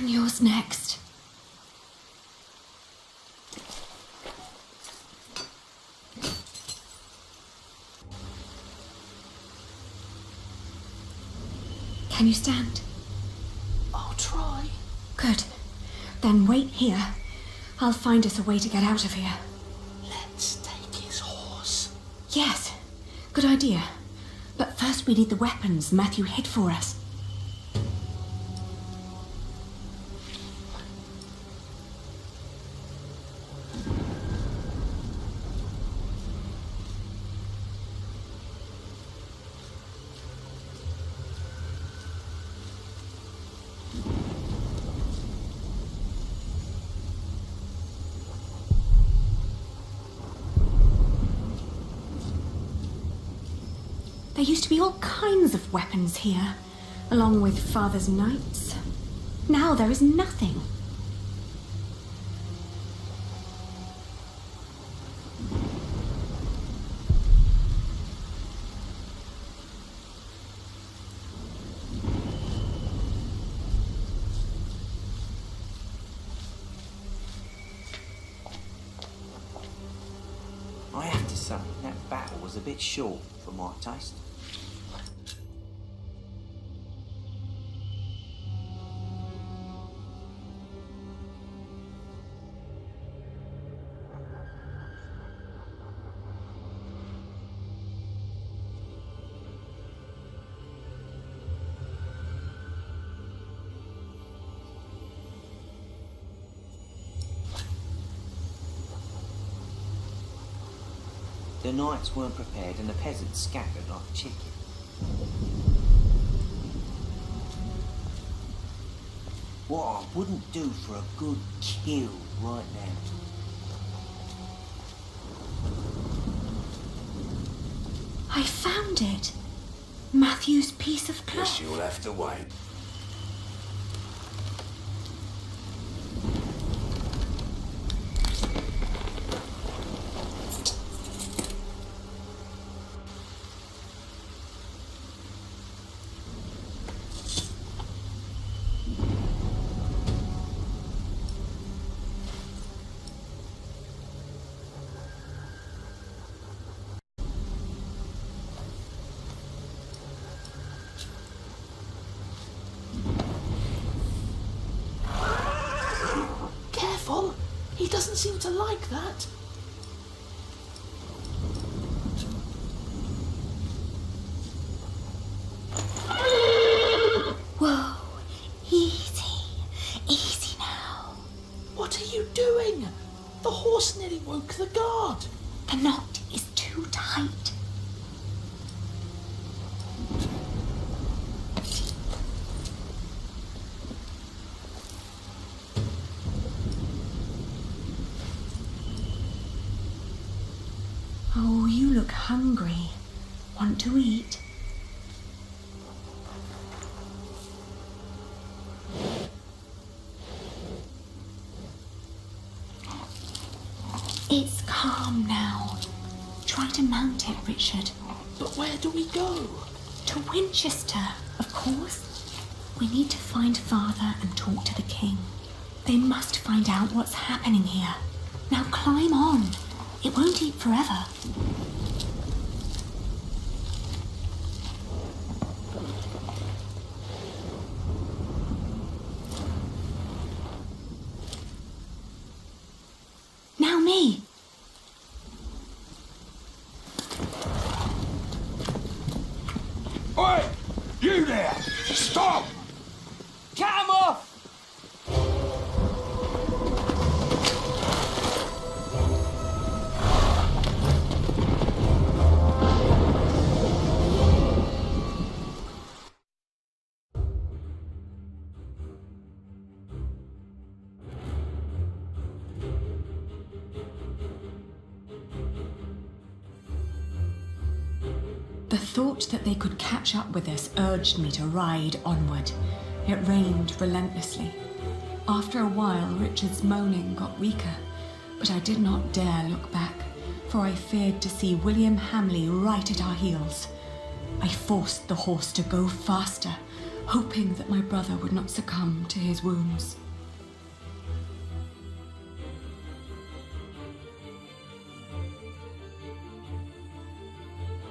And yours next. Can you stand? I'll try. Good. Then wait here. I'll find us a way to get out of here. Let's take his horse. Yes, good idea. But first we need the weapons Matthew hid for us. There used to be all kinds of weapons here, along with Father's knights. Now there is nothing. I have to say, that battle was a bit short for my taste. The knights weren't prepared and the peasants scattered like chicken. What I wouldn't do for a good kill right now. I found it. Matthew's piece of cloth. Guess you'll have to wait. Careful! He doesn't seem to like that. Whoa, easy. Easy now. What are you doing? The horse nearly woke the guard. The knot is too tight. Oh, you look hungry. Want to eat? It's calm now. Try to mount it, Richard. But where do we go? To Winchester, of course. We need to find Father and talk to the king. They must find out what's happening here. Now climb on. It won't eat forever. Now me. Oi! You there! Stop! Cut 'em off! The thought that they could catch up with us urged me to ride onward. It rained relentlessly. After a while, Richard's moaning got weaker, but I did not dare look back, for I feared to see William Hamley right at our heels. I forced the horse to go faster, hoping that my brother would not succumb to his wounds.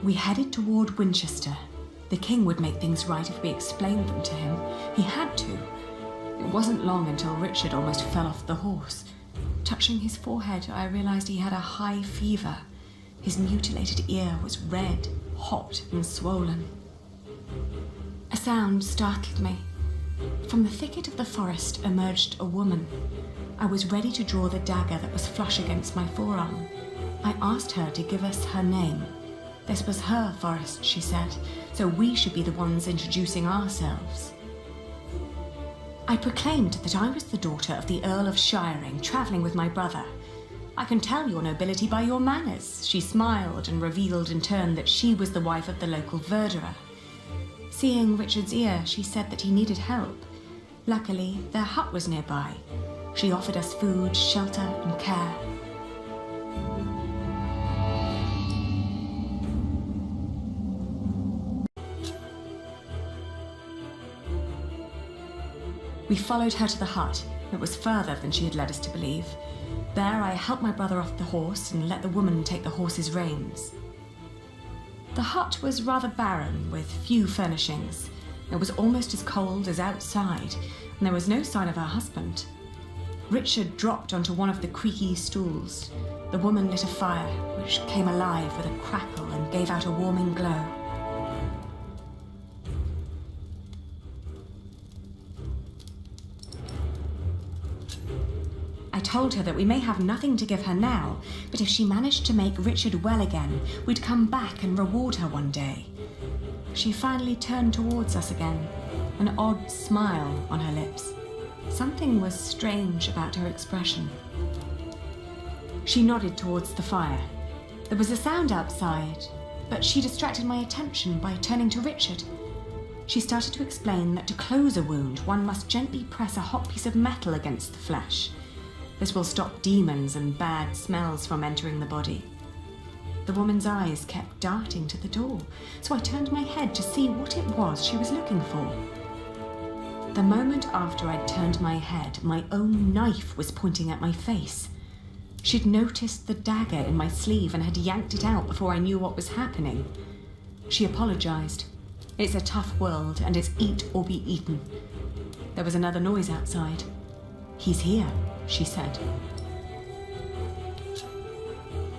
We headed toward Winchester. The king would make things right if we explained them to him. He had to. It wasn't long until Richard almost fell off the horse. Touching his forehead, I realized he had a high fever. His mutilated ear was red, hot, and swollen. A sound startled me. From the thicket of the forest emerged a woman. I was ready to draw the dagger that was flush against my forearm. I asked her to give us her name. This was her forest, she said, so we should be the ones introducing ourselves. I proclaimed that I was the daughter of the Earl of Shiring, travelling with my brother. I can tell your nobility by your manners. She smiled and revealed in turn that she was the wife of the local verderer. Seeing Richard's ear, she said that he needed help. Luckily, their hut was nearby. She offered us food, shelter, and care. We followed her to the hut. It was further than she had led us to believe. There I helped my brother off the horse and let the woman take the horse's reins. The hut was rather barren, with few furnishings. It was almost as cold as outside, and there was no sign of her husband. Richard dropped onto one of the creaky stools. The woman lit a fire, which came alive with a crackle and gave out a warming glow. I told her that we may have nothing to give her now, but if she managed to make Richard well again, we'd come back and reward her one day. She finally turned towards us again, an odd smile on her lips. Something was strange about her expression. She nodded towards the fire. There was a sound outside, but she distracted my attention by turning to Richard. She started to explain that to close a wound, one must gently press a hot piece of metal against the flesh. This will stop demons and bad smells from entering the body. The woman's eyes kept darting to the door, so I turned my head to see what it was she was looking for. The moment after I'd turned my head, my own knife was pointing at my face. She'd noticed the dagger in my sleeve and had yanked it out before I knew what was happening. She apologized. It's a tough world, and it's eat or be eaten. There was another noise outside. He's here, she said.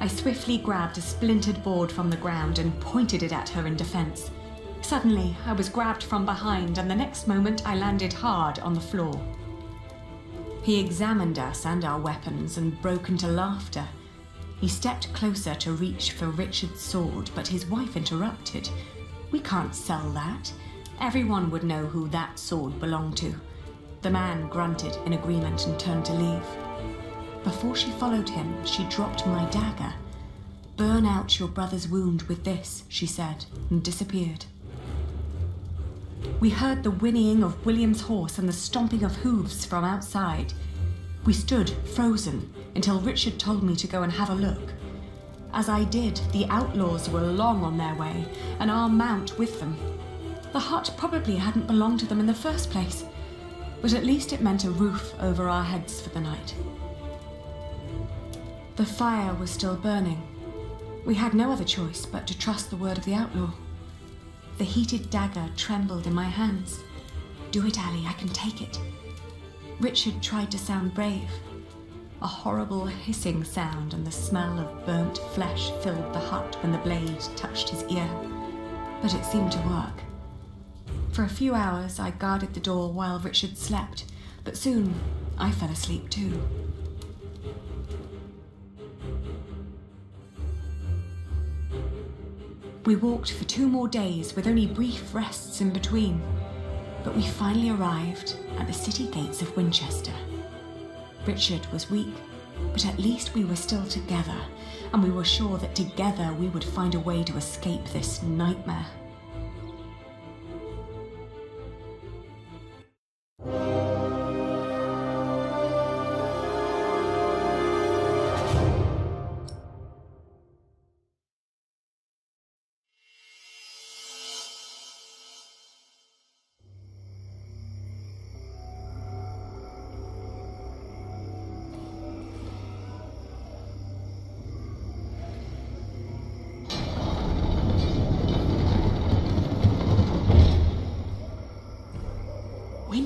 I swiftly grabbed a splintered board from the ground and pointed it at her in defense. Suddenly, I was grabbed from behind, and the next moment I landed hard on the floor. He examined us and our weapons and broke into laughter. He stepped closer to reach for Richard's sword, but his wife interrupted. We can't sell that. Everyone would know who that sword belonged to. The man grunted in agreement and turned to leave. Before she followed him, she dropped my dagger. "Burn out your brother's wound with this," she said, and disappeared. We heard the whinnying of William's horse and the stomping of hooves from outside. We stood, frozen, until Richard told me to go and have a look. As I did, the outlaws were long on their way, and our mount with them. The hut probably hadn't belonged to them in the first place, but at least it meant a roof over our heads for the night. The fire was still burning. We had no other choice but to trust the word of the outlaw. The heated dagger trembled in my hands. "Do it, Ali, I can take it." Richard tried to sound brave. A horrible hissing sound and the smell of burnt flesh filled the hut when the blade touched his ear. But it seemed to work. For a few hours I guarded the door while Richard slept, but soon I fell asleep too. We walked for 2 more days with only brief rests in between, but we finally arrived at the city gates of Winchester. Richard was weak, but at least we were still together, and we were sure that together we would find a way to escape this nightmare.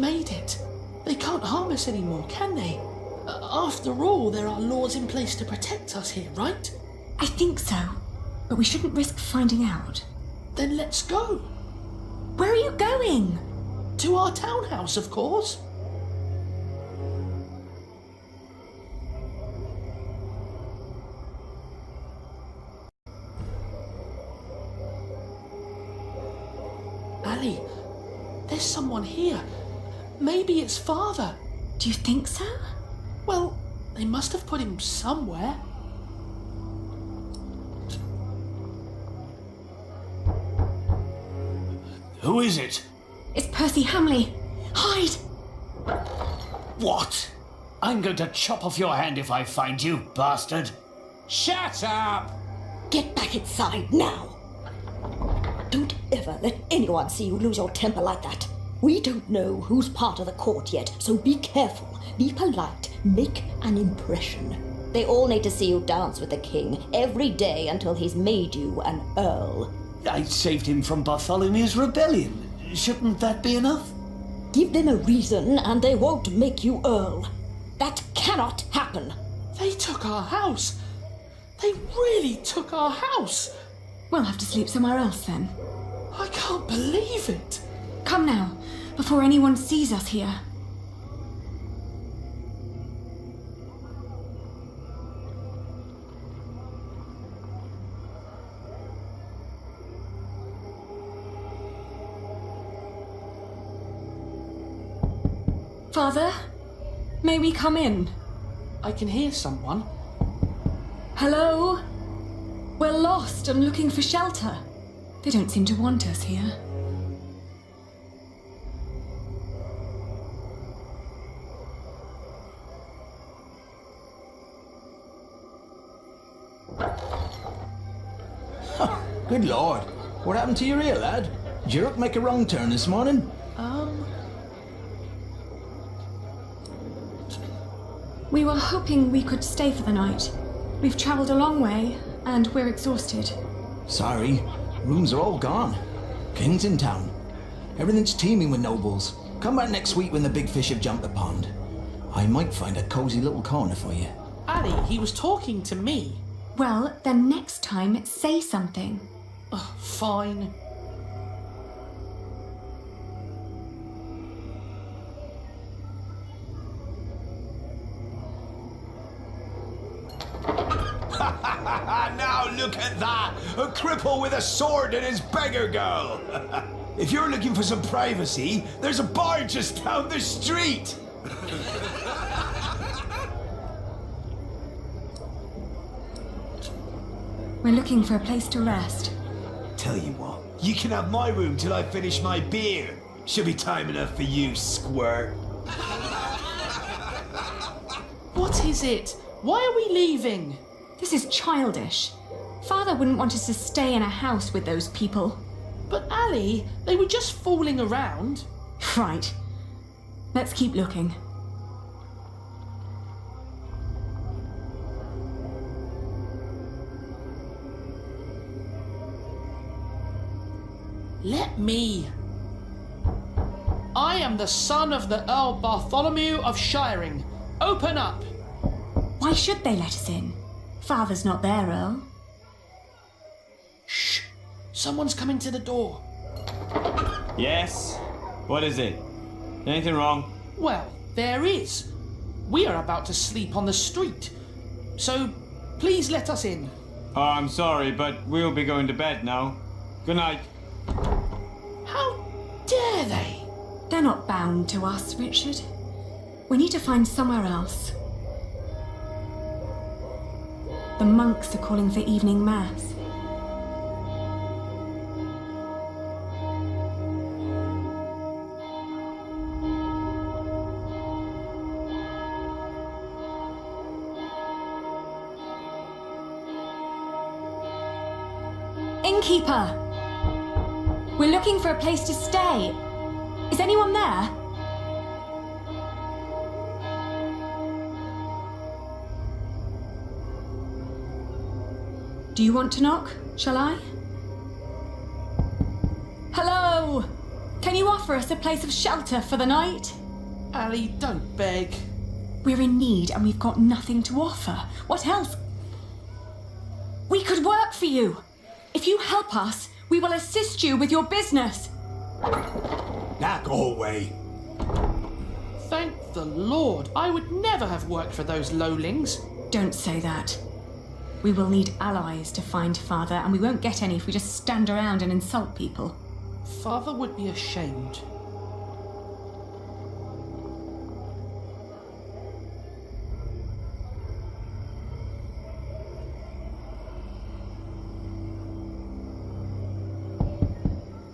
made it. They can't harm us anymore, can they? After all, there are laws in place to protect us here, right? I think so, but we shouldn't risk finding out. Then let's go. Where are you going? To our townhouse, of course. Ali, there's someone here. Maybe it's Father. Do you think so? Well, they must have put him somewhere. Who is it? It's Percy Hamley. Hide! What? I'm going to chop off your hand if I find you, bastard. Shut up! Get back inside now! Don't ever let anyone see you lose your temper like that. We don't know who's part of the court yet, so be careful, be polite, make an impression. They all need to see you dance with the king every day until he's made you an earl. I saved him from Bartholomew's rebellion. Shouldn't that be enough? Give them a reason and they won't make you earl. That cannot happen. They took our house. They really took our house. We'll have to sleep somewhere else then. I can't believe it. Come now, before anyone sees us here. Father, may we come in? I can hear someone. Hello? We're lost and looking for shelter. They don't seem to want us here. Good lord. What happened to your ear, lad? Did your hook make a wrong turn this morning? We were hoping we could stay for the night. We've travelled a long way, and we're exhausted. Sorry. Rooms are all gone. King's in town. Everything's teeming with nobles. Come back next week when the big fish have jumped the pond. I might find a cozy little corner for you. Ali, he was talking to me. Well, then next time, say something. Fine. Now look at that! A cripple with a sword and his beggar girl! If you're looking for some privacy, there's a bar just down the street! We're looking for a place to rest. Tell you what, you can have my room till I finish my beer. Should be time enough for you, squirt. What is it? Why are we leaving? This is childish. Father wouldn't want us to stay in a house with those people. But Ali, they were just fooling around. Right. Let's keep looking. Let me. I am the son of the Earl Bartholomew of Shiring. Open up. Why should they let us in? Father's not there, Earl. Shh. Someone's coming to the door. Yes? What is it? Anything wrong? Well, there is. We are about to sleep on the street. So, please let us in. Oh, I'm sorry, but we'll be going to bed now. Good night. How dare they? They're not bound to us, Richard. We need to find somewhere else. The monks are calling for evening mass. Innkeeper! We're looking for a place to stay. Is anyone there? Do you want to knock? Shall I? Hello? Can you offer offer us a place of shelter for the night? Ali, don't beg. We're in need and we've got nothing to offer. What else? We could work for you. If you help us, we will assist you with your business. Now go away. Thank the Lord. I would never have worked for those lowlings. Don't say that. We will need allies to find Father, and we won't get any if we just stand around and insult people. Father would be ashamed.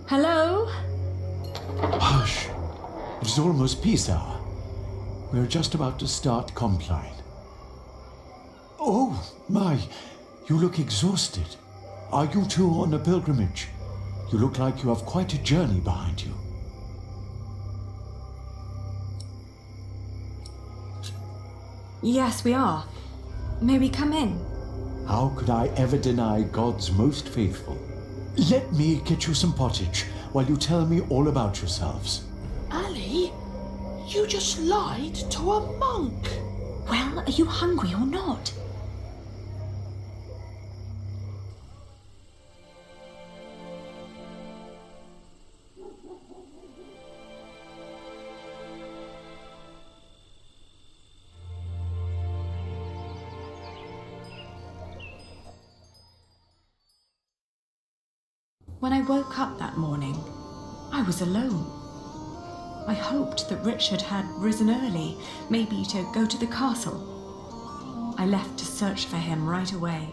Hello? Hush! It is almost peace hour. We're just about to start Compline. Oh, my! You look exhausted. Are you two on a pilgrimage? You look like you have quite a journey behind you. Yes, we are. May we come in? How could I ever deny God's most faithful? Let me get you some pottage while you tell me all about yourselves. Ali, you just lied to a monk. Well, are you hungry or not? When I woke up that morning, I was alone. I hoped that Richard had risen early, maybe to go to the castle. I left to search for him right away.